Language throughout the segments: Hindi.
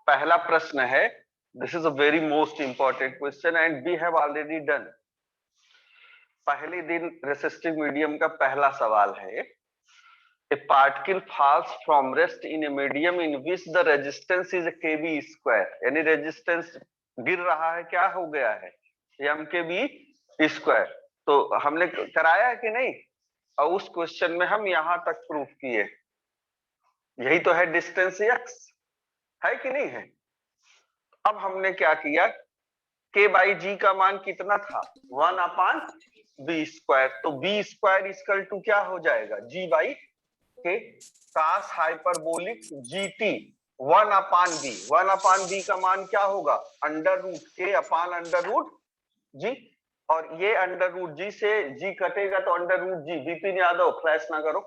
पहला प्रश्न है, this is a very most important question and we have already done. पहले दिन रेसिस्टिव मीडियम का पहला सवाल है, a particle falls from rest in a medium in which the resistance is kb square, यानी रेजिस्टेंस गिर रहा है, क्या हो गया है, mkb स्क्वायर। तो हमने कराया है कि नहीं, और उस क्वेश्चन में हम यहां तक प्रूफ किए, यही तो है डिस्टेंस x, है कि नहीं है। अब हमने क्या किया, k बाई जी का मान कितना था, 1/b स्क्वायर, तो b स्क्वायर इक्वल टू क्या हो जाएगा, g बाई के कास हाइपरबोलिक जीटी 1/b। 1/b का मान क्या होगा, अंडर रूट के अपान अंडर रूट जी, और ये अंडर रूट जी से जी कटेगा तो अंडर रूट जी, विपिन यादव फ्लैश ना करो,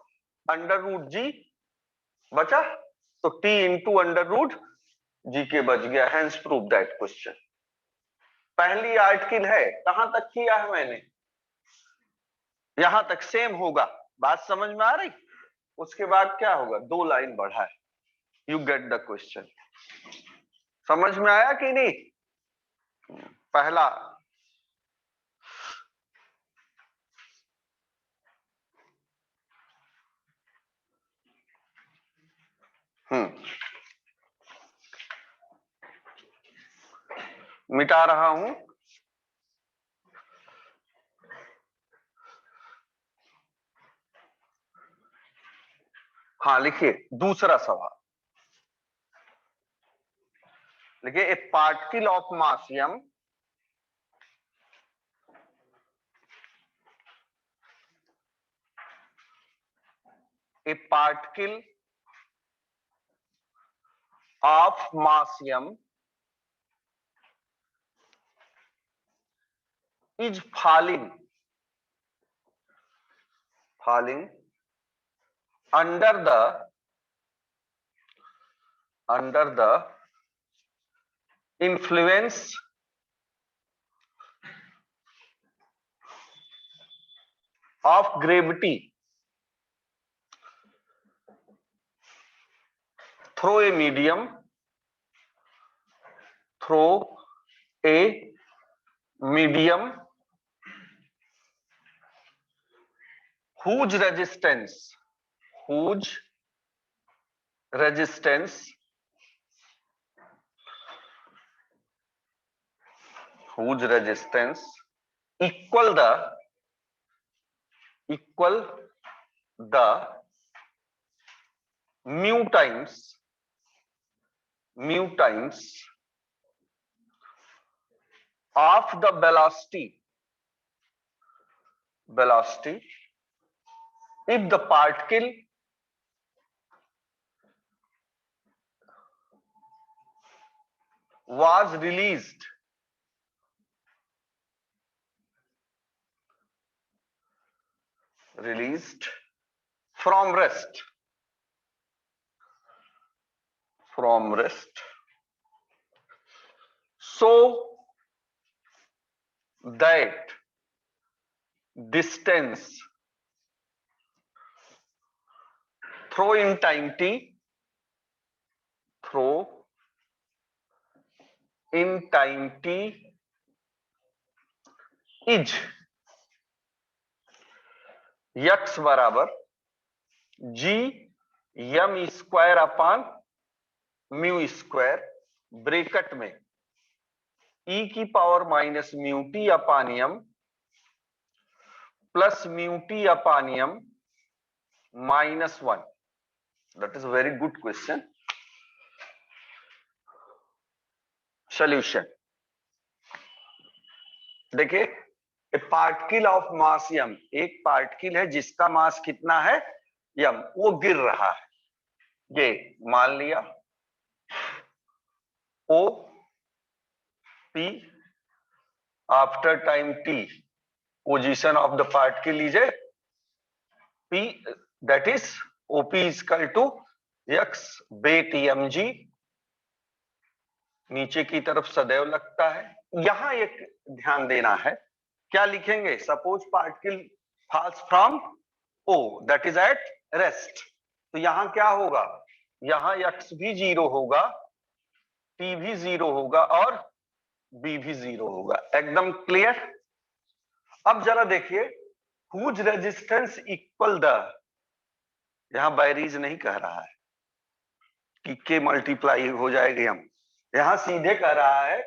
अंडर रूट जी बचा, तो टी इंटू अंडर रूट जी के बच गया। Hence prove that question. पहली आर्टिकल है, कहां तक किया है मैंने, यहां तक सेम होगा, बात समझ में आ रही। उसके बाद क्या होगा, 2 लाइन बढ़ा है, यू गेट द क्वेश्चन। समझ में आया कि नहीं। पहला मिटा रहा हूं। हाँ लिखिए, दूसरा सवाल लिखिए, ए particle of mass m a particle of mass m is falling under the influence of gravity through a medium whose resistance equal the mu times of the velocity if the particle was released from rest so that distance through in time t is x बराबर g m square upon mu square, bracket में e की power minus mu t upon m plus mu t upon m -1। That is very good question. Solution देखिए, a particle of mass m, एक पार्टिकल है जिसका मास कितना है m, वो गिर रहा है, ये मान लिया O P after time t position of the particle is a P, that is OP equal to x बेट mg, नीचे की तरफ सदैव लगता है। यहां एक ध्यान देना है, क्या लिखेंगे, suppose particle falls from O that is at rest, तो यहां क्या होगा, यहां x भी 0 होगा, टी भी 0 होगा और बी भी 0 होगा। एकदम क्लियर। अब जरा देखिए, हुज रेजिस्टेंस इक्वल द, यहां बैरीज नहीं कह रहा है कि के मल्टीप्लाई हो जाएगी, हम यहां सीधे कह रहा है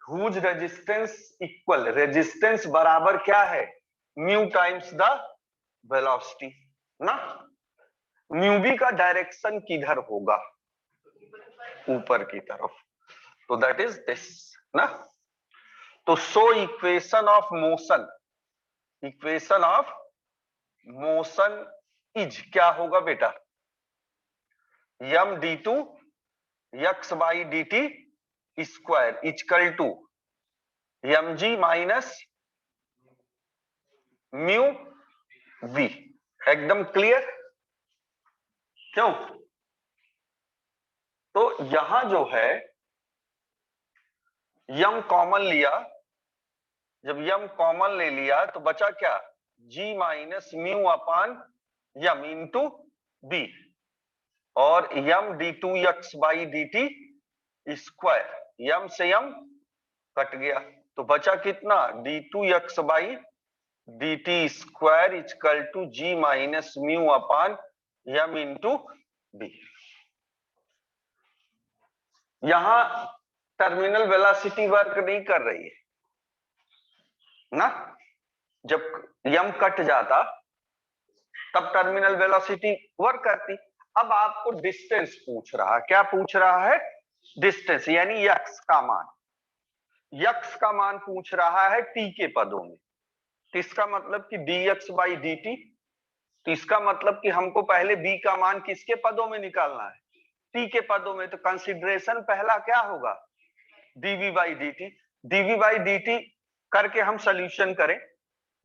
हुज रेजिस्टेंस इक्वल, रेजिस्टेंस बराबर क्या है, म्यू टाइम्स द वेलोसिटी ना। म्यू बी का डायरेक्शन किधर होगा, ऊपर की तरफ, तो दैट इज दिस ना। तो so equation of motion, equation of motion is क्या होगा बेटा, m d two x by d t square is equal to m g minus mu v. एकदम क्लियर। क्यों, तो यहां जो है यम कॉमन लिया, जब यम कॉमन ले लिया तो बचा क्या, g minus mu upon m into b, और m d two x by d t square, m से यम कट गया तो बचा कितना, d two x by d t square is equal to g minus mu upon m into b. यहां टर्मिनल वेलोसिटी वर्क नहीं कर रही है ना, जब यम कट जाता तब टर्मिनल वेलोसिटी वर्क करती। अब आपको डिस्टेंस पूछ रहा है, क्या पूछ रहा है, डिस्टेंस यानी यक्स का मान, यक्स का मान पूछ रहा है टी के पदों में। तो इसका मतलब कि dx बाई डी टी, तो इसका मतलब कि हमको पहले b का मान किसके पदों में निकालना है, t के पदों में। तो कंसिडरेशन पहला क्या होगा, dv by d T, dv by d T करके हम सोल्यूशन करें,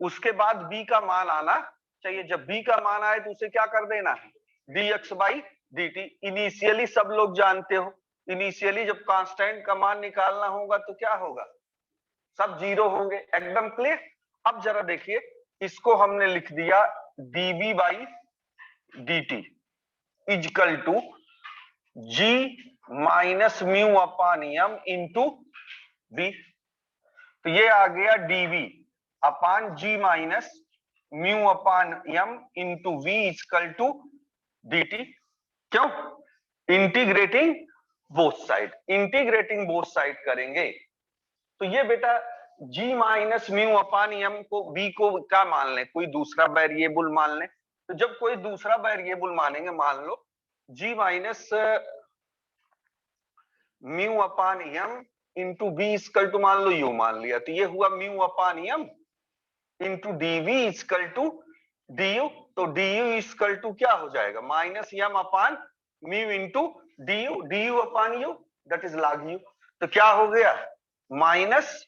उसके बाद b का मान आना चाहिए। जब b का मान आए तो उसे क्या कर देना है, dx by d T. Initially सब लोग जानते हो, इनिशियली जब कांस्टेंट का मान निकालना होगा तो क्या होगा, सब जीरो होंगे। एकदम क्लियर। अब जरा देखिए, इसको हमने लिख दिया dv by d t is equal to g minus mu upon m into b. तो ये आ गया dv upon g minus mu upon m into v is equal to d t. क्यों, integrating both side, integrating both side करेंगे तो ये बेटा g minus mu upon m को b को क्या मान लें, कोई दूसरा वेरिएबल मान लें। तो जब कोई दूसरा वेरिएबल मानेंगे, मान लो g minus mu upon m into b is equal to मान लो यू मान लिया, तो ये हुआ mu upon m into d v is equal to d u. तो डी यू इजकल टू क्या हो जाएगा, minus m upon mu into d u, d u upon u that is log u. तो क्या हो गया, minus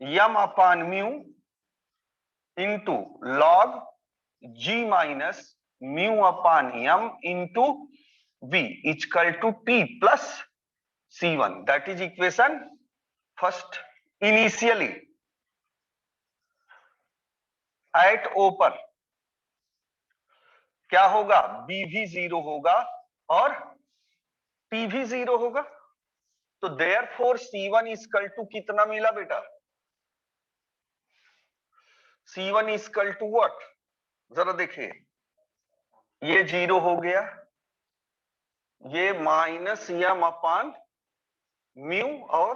m upon mu into log g minus mu upon m into b is equal to t plus C1, that is equation first. Initially at O पर क्या होगा, B भी 0 होगा और T भी 0 होगा। तो देयरफॉर C1 इजकल टू कितना मिला बेटा, C1 इजकल टू व्हाट, जरा देखिए, ये 0 हो गया, ये माइनस एम अपान म्यू और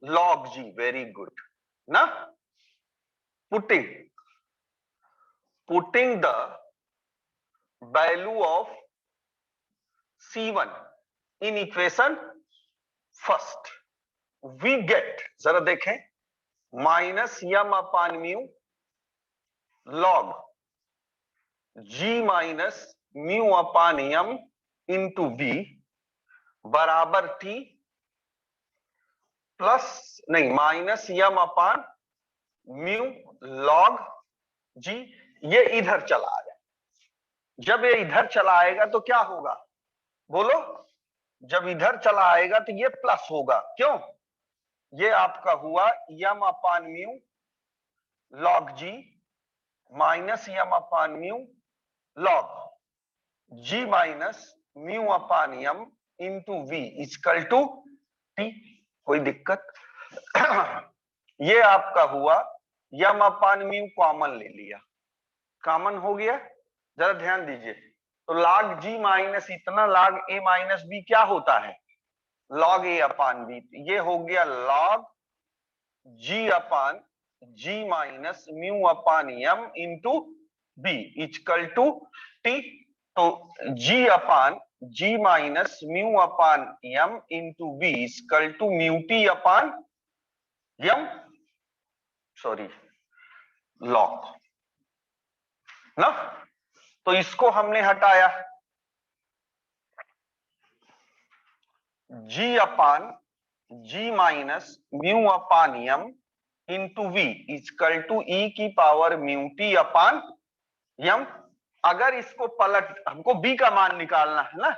लॉग जी, वेरी गुड ना। Putting the value of C1 in equation first we get, जरा देखें, minus m upon mu log g minus mu upon m into b बराबर टी प्लस नहीं minus m upon mu log g. ये इधर चला आएगा, जब ये इधर चला आएगा तो क्या होगा बोलो, जब इधर चला आएगा तो ये प्लस होगा। क्यों, ये आपका हुआ m upon mu log g minus m upon mu log g minus mu upon m into v equal to t. कोई दिक्कत? ये आपका हुआ यम अपान म्यू, कॉमन ले लिया, कॉमन हो गया। जरा ध्यान दीजिए, तो log g माइनस इतना log a माइनस बी क्या होता है? log a upon b. ये हो गया log g upon g minus mu upon m into b equal to t. तो g upon g minus mu upon m into b equal to mu t upon m, sorry log ना। तो इसको हमने हटाया, g upon g minus mu upon m into v equal to e की power mu t upon m। अगर इसको पलट, हमको b का मान निकालना है ना,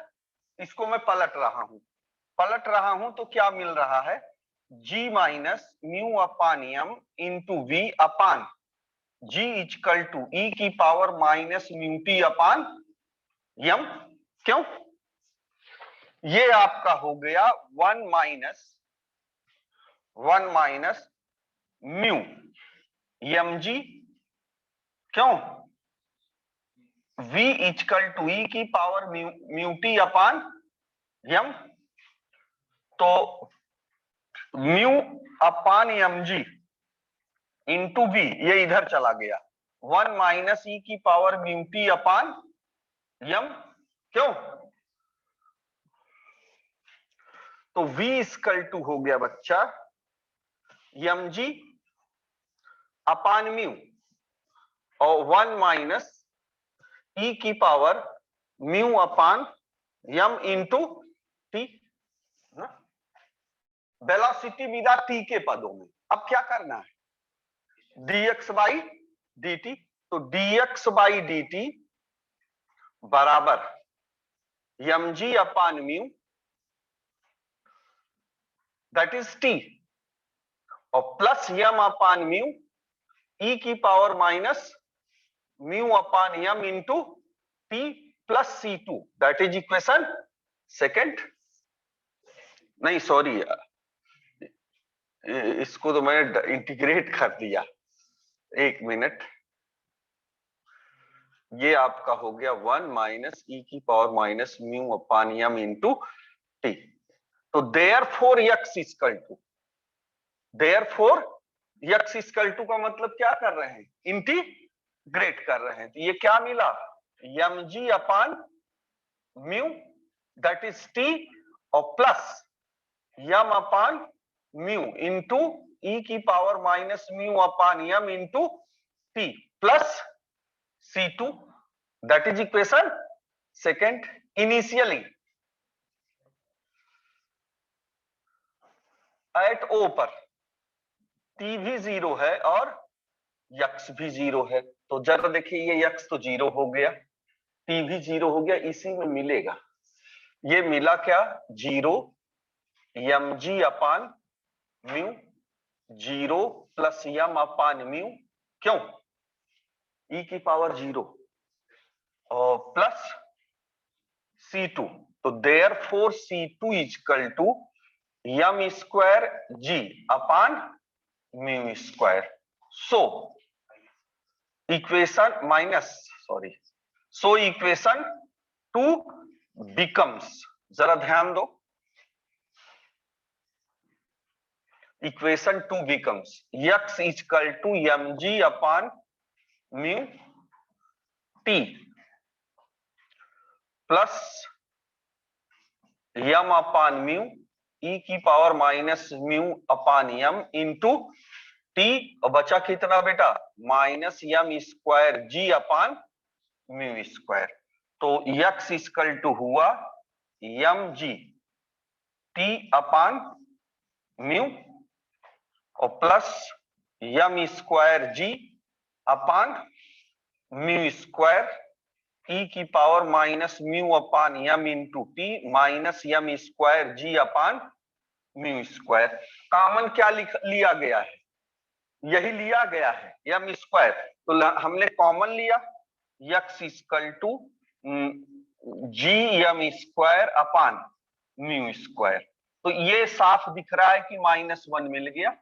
इसको मैं पलट रहा हूं तो क्या मिल रहा है? g minus mu upon m into v upon g equal to e की power minus mu t upon m। क्यों? ये आपका हो गया 1 माइनस म्यू एम जी, क्यों? v इक्वल टू ई की power mu t upon m। तो mu upon m g into v, ये इधर चला गया, 1 माइनस ई की power mu t upon m। क्यों? तो v इक्वल टू हो गया बच्चा एम जी अपान म्यू और 1 माइनस ई की power mu upon m into T. Velocity विदा टी के पदों में। अब क्या करना है? dx by dt। तो dx बाई dt बराबर mg upon mu, that is t, और plus m upon mu e की power minus mu upon m into t plus c2, that is equation second. नहीं सॉरी, इसको तो मैंने इंटीग्रेट कर दिया, एक मिनट। ये आपका हो गया 1 माइनस ई की power minus mu upon m into टी। तो therefore x equal to, therefore x equal to का मतलब क्या कर रहे हैं? इंटीग्रेट कर रहे हैं। तो ये क्या मिला? mg upon mu, that is t, और plus m upon mu into ई की power minus mu upon m into t plus c2, that is equation second. Initially at O पर t भी 0 है और x भी 0 है। तो जरा देखिए, ये x तो 0 हो गया, t भी 0 हो गया, इसी में मिलेगा। ये मिला क्या? 0 mg upon mu, 0 plus m upon mu, क्यों? e की पावर 0 और प्लस c2। तो therefore c2 equal to m square g upon mu square. So equation so equation 2 becomes, जरा ध्यान दो, equation 2 becomes x equal to mg upon mu t plus m upon mu e की power minus mu upon m into t, और बचा कितना बेटा? Minus m square g upon mu square. तो x इक्वल टू हुआ mg t अपान म्यू और plus m square g upon mu square e की power minus mu upon m into T minus m square g upon mu square. Common क्या लिया गया है? यही लिया गया है, m स्क्वायर। तो हमने कॉमन लिया, x equal to g m square upon mu square. तो ये साफ दिख रहा है कि -1 मिल गया,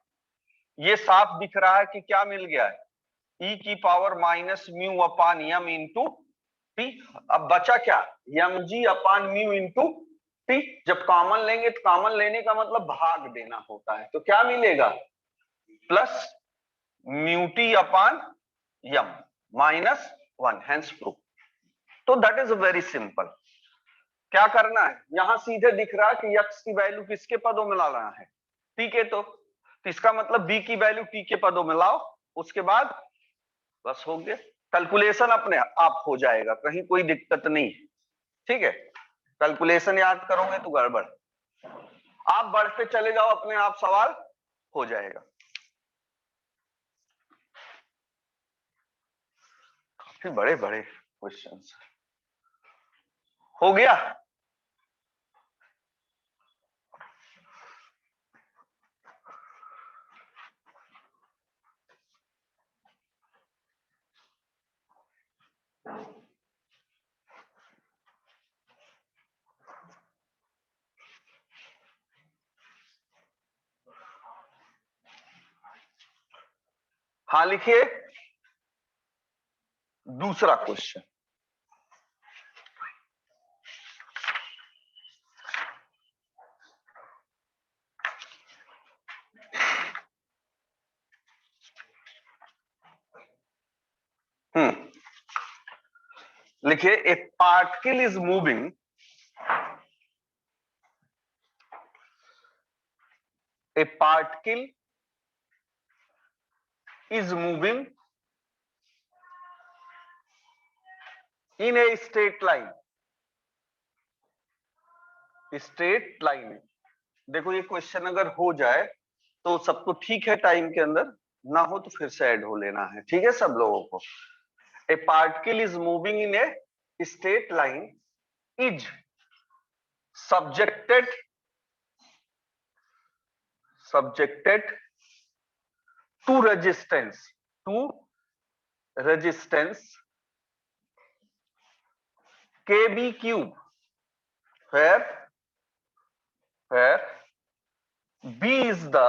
ये साफ दिख रहा है कि क्या मिल गया है, e की power minus mu upon m into T. अब बचा क्या, यम जी अपान म्यू इंटू टी। जब कॉमन लेंगे तो कॉमन लेने का मतलब भाग देना होता है, तो क्या मिलेगा, प्लस म्यू टी अपान यम -1, हेंस प्रूफ। तो दैट इज वेरी सिंपल। क्या करना है, यहां सीधे दिख रहा है कि x की वैल्यू किसके पदों में लाना है, t के। तो इसका मतलब b की वैल्यू t के पदों में लाओ, उसके बाद बस हो गया, कैलकुलेशन अपने आप हो जाएगा, कहीं कोई दिक्कत नहीं है। ठीक है, कैलकुलेशन याद करोगे तो गड़बड़, आप बढ़ते चले जाओ, अपने आप सवाल हो जाएगा। काफी बड़े बड़े क्वेश्चंस हो गया। हाँ लिखिए दूसरा क्वेश्चन। लिखिए ए particle is moving, a particle is moving in a straight line, straight line. देखो ये क्वेश्चन अगर हो जाए तो सबको ठीक है, टाइम के अंदर ना हो तो फिर से ऐड हो लेना है, ठीक है सब लोगों को। ए particle is moving in a straight line is subjected to resistance kb cube, where b is the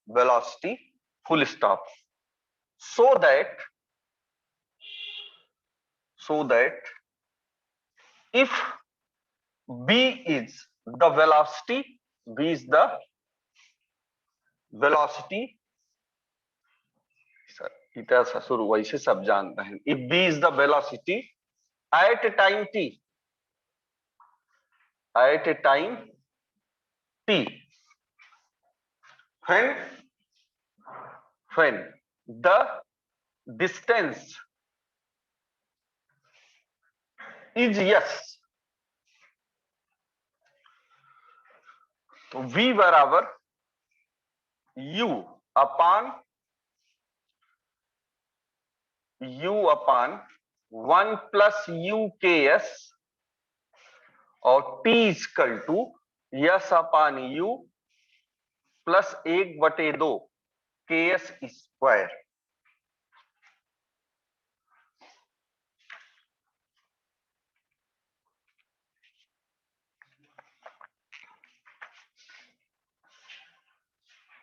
velocity, full stop. So that if b is the velocity, इतना सा शुरू वैसे सब जानते हैं, if b is the velocity at time t, when the distance is yes, तो v बराबर u upon 1 plus u k s और t equal to s upon u plus 1/2 k S square.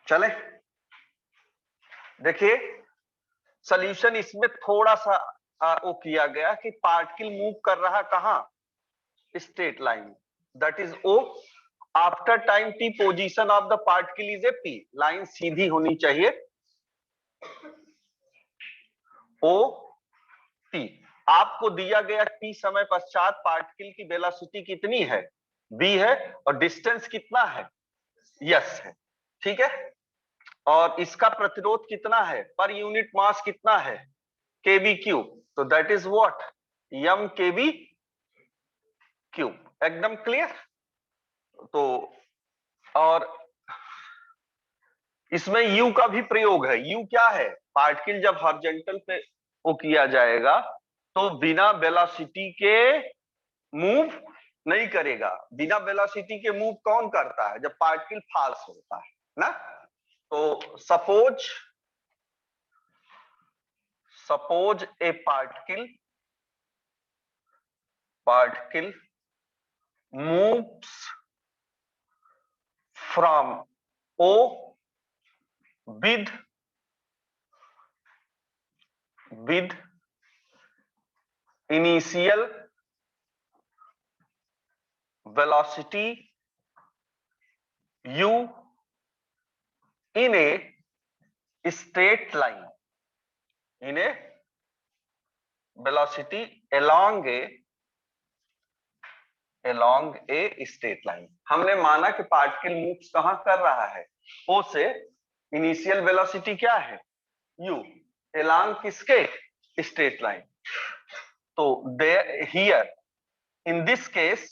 चले देखिए सॉल्यूशन, इसमें थोड़ा सा वो किया गया कि पार्टिकल मूव कर रहा कहां, straight line, that is O. After time t position of the particle is A P, line सीधी होनी चाहिए, ओ टी। आपको दिया गया टी समय पश्चात पार्टिकल की वेलोसिटी कितनी है, बी है, और डिस्टेंस कितना है, यस है, ठीक है। और इसका प्रतिरोध कितना है, पर यूनिट मास कितना है, केबी क्यूब, तो that is what, m k b cube. एकदम क्लियर। तो और इसमें यू का भी प्रयोग है। यू क्या है, पार्टिकल जब हॉरिजॉन्टल पे वो किया जाएगा तो बिना वेलोसिटी के मूव नहीं करेगा। बिना वेलोसिटी के मूव कौन करता है, जब पार्टिकल फाल्स होता है ना। तो suppose suppose A particle moves from O with initial velocity u in a straight line, in a velocity along a straight line. हमने माना कि पार्टिकल मूव्स कहां कर रहा है, ओ से. इनिशियल वेलोसिटी क्या है, u, along किसके, स्ट्रेट लाइन. तो here in this case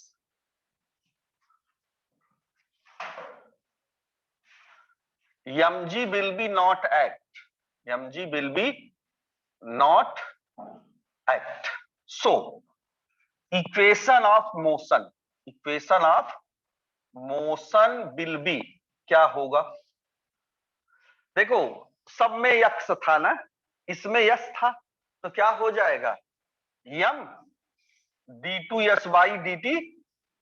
mg will be not act. So equation of motion will be क्या होगा. देखो सब में यक्स था ना, इसमें यस था, तो क्या हो जाएगा, m d2s/dt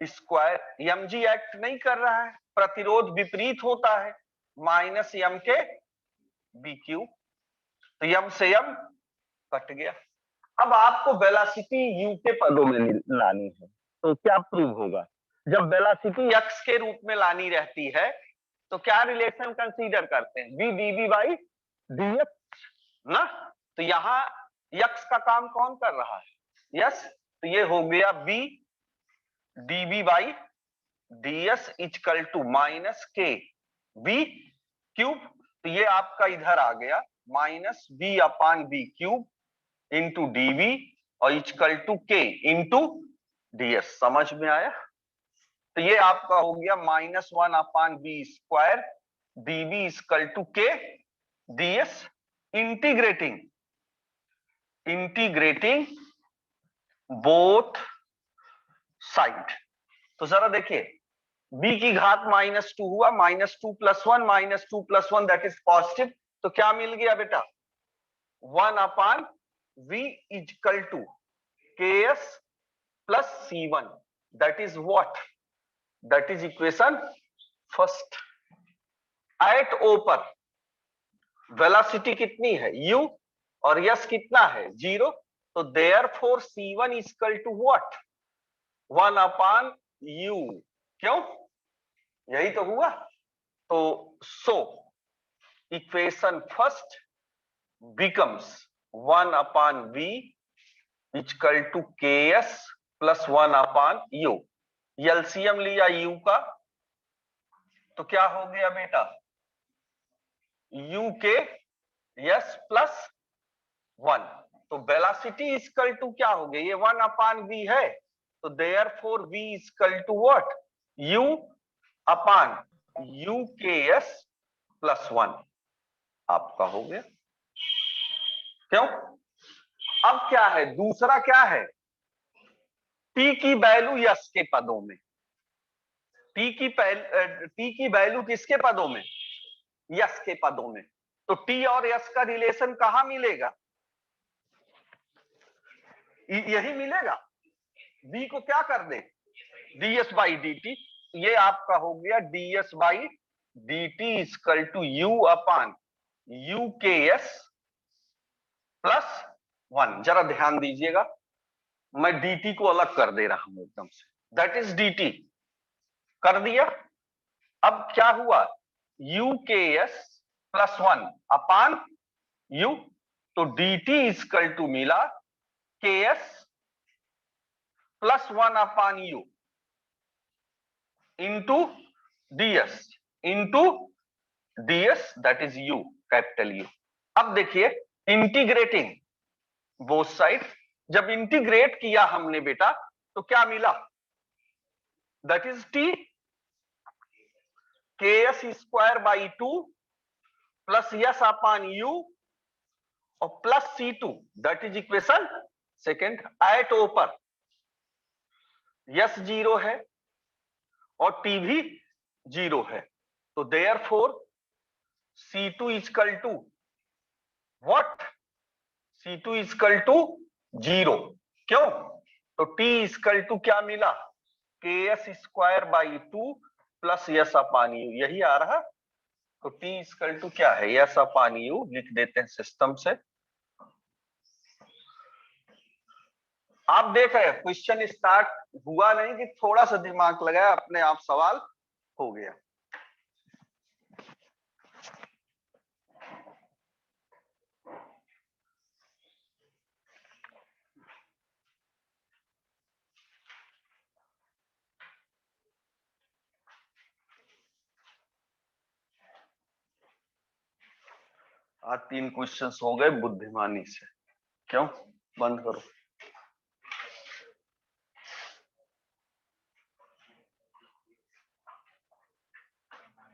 square. M g act नहीं कर रहा है, प्रतिरोध विपरीत होता है, minus m k b q. तो यम से यम कट गया. अब आपको वेलोसिटी यू के पदों में लानी है, तो क्या प्रूव होगा. जब वेलोसिटी एक्स के रूप में लानी रहती है तो क्या रिलेशन कंसीडर करते हैं, वी डीवी बाई डीएक्स ना. तो यहां एक्स का काम कौन कर रहा है, यस. तो ये हो गया b d v by d s equal to minus k b cube. तो ये आपका इधर आ गया minus b upon b cube into d v और equal to k into d s. समझ में आया. तो ये आपका हो गया -1 upon b square d v equal to k d s integrating both side. तो जरा देखिए, b की घात -2 हुआ, -2 + 1 -2 + 1 दैट इज पॉजिटिव. तो क्या मिल गया बेटा, 1 upon v equal to ks plus c1. That is what, that is equation first. At O पर वेलोसिटी कितनी है u और s कितना है 0. तो therefore c1 equal to what, 1 upon u. क्यों, यही तो हुआ. तो so equation first becomes 1 upon v equal to ks plus 1 upon u. LCM लिया u का, तो क्या हो गया बेटा, u के s प्लस 1. तो वेलोसिटी इक्वल टू क्या हो गया, ये 1 अपान v है, तो therefore v equal to what, u upon u k s plus 1 आपका हो गया. क्यों, अब क्या है, दूसरा क्या है, t की वैल्यू यस के पदों में. t की वैल्यू किसके पदों में, यस के पदों में. तो t और यस का रिलेशन कहां मिलेगा, यही मिलेगा. v को क्या कर दे, ds बाई dt. ये आपका हो गया ds by dt equal to u upon u k s plus 1. जरा ध्यान दीजिएगा, मैं dt को अलग कर दे रहा हूं एकदम से. दैट इज dt कर दिया. अब क्या हुआ, u k s plus 1 upon u. तो dt इक्वल टू मिला ks plus 1 upon u into ds that is u, capital U. अब देखिए, इंटीग्रेटिंग बोथ साइड, जब इंटीग्रेट किया हमने बेटा तो क्या मिला, that is t ks square by 2 plus s upon u और plus c2. That is equation second. At O पर s 0 है और t भी 0 है. तो therefore c2 equal to what, C2 equal to 0। क्यों? तो T इक्वल टू क्या मिला, KS square by 2 plus s upon u, यही आ रहा। तो T इक्वल टू क्या है, यस अपान यू लिख देते हैं सिस्टम से। आप देख रहे हैं क्वेश्चन स्टार्ट हुआ नहीं कि थोड़ा सा दिमाग लगाया, अपने आप सवाल हो गया। आज 3 क्वेश्चंस हो गए बुद्धिमानी से। क्यों? बंद करो।